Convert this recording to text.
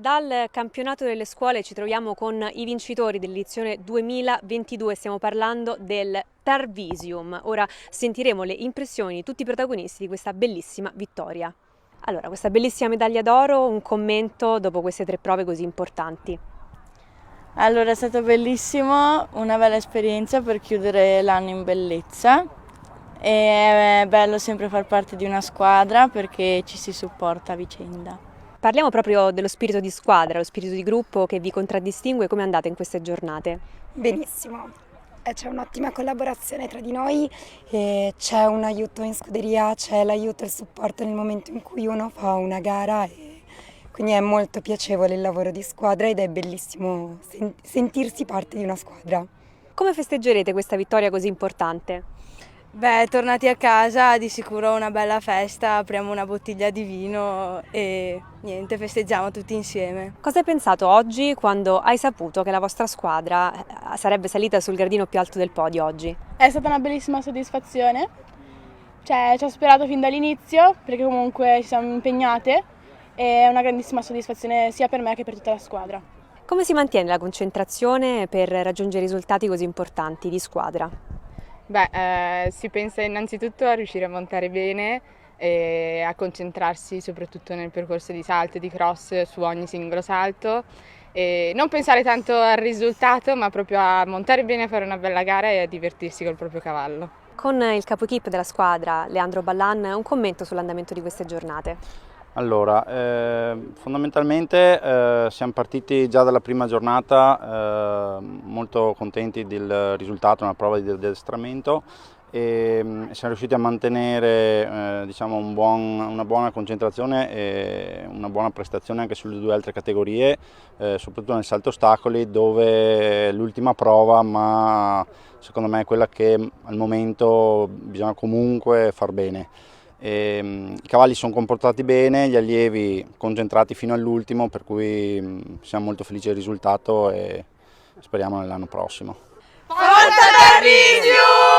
Dal campionato delle scuole ci troviamo con i vincitori dell'edizione 2022, stiamo parlando del Tarvisium. Ora sentiremo le impressioni di tutti i protagonisti di questa bellissima vittoria. Allora, questa bellissima medaglia d'oro, un commento dopo queste 3 prove così importanti. Allora, è stato bellissimo, una bella esperienza per chiudere l'anno in bellezza e è bello sempre far parte di una squadra perché ci si supporta a vicenda. Parliamo proprio dello spirito di squadra, lo spirito di gruppo che vi contraddistingue. Come andate in queste giornate? Benissimo, c'è un'ottima collaborazione tra di noi, e c'è un aiuto in scuderia, c'è l'aiuto e il supporto nel momento in cui uno fa una gara e quindi è molto piacevole il lavoro di squadra ed è bellissimo sentirsi parte di una squadra. Come festeggerete questa vittoria così importante? Beh, tornati a casa di sicuro una bella festa, apriamo una bottiglia di vino e niente, festeggiamo tutti insieme. Cosa hai pensato oggi quando hai saputo che la vostra squadra sarebbe salita sul gradino più alto del podio oggi? È stata una bellissima soddisfazione, ci ho sperato fin dall'inizio perché comunque ci siamo impegnate e è una grandissima soddisfazione sia per me che per tutta la squadra. Come si mantiene la concentrazione per raggiungere risultati così importanti di squadra? Si pensa innanzitutto a riuscire a montare bene e a concentrarsi soprattutto nel percorso di salto e di cross su ogni singolo salto e non pensare tanto al risultato ma proprio a montare bene, a fare una bella gara e a divertirsi col proprio cavallo. Con il capo equip della squadra, Leandro Ballan, un commento sull'andamento di queste giornate. Allora, fondamentalmente siamo partiti già dalla prima giornata molto contenti del risultato, una prova di addestramento e siamo riusciti a mantenere diciamo una buona concentrazione e una buona prestazione anche sulle 2 altre categorie, soprattutto nel salto ostacoli dove l'ultima prova, ma secondo me è quella che al momento bisogna comunque far bene. I cavalli sono comportati bene, gli allievi concentrati fino all'ultimo, per cui siamo molto felici del risultato e speriamo nell'anno prossimo. Forza Tarvisio!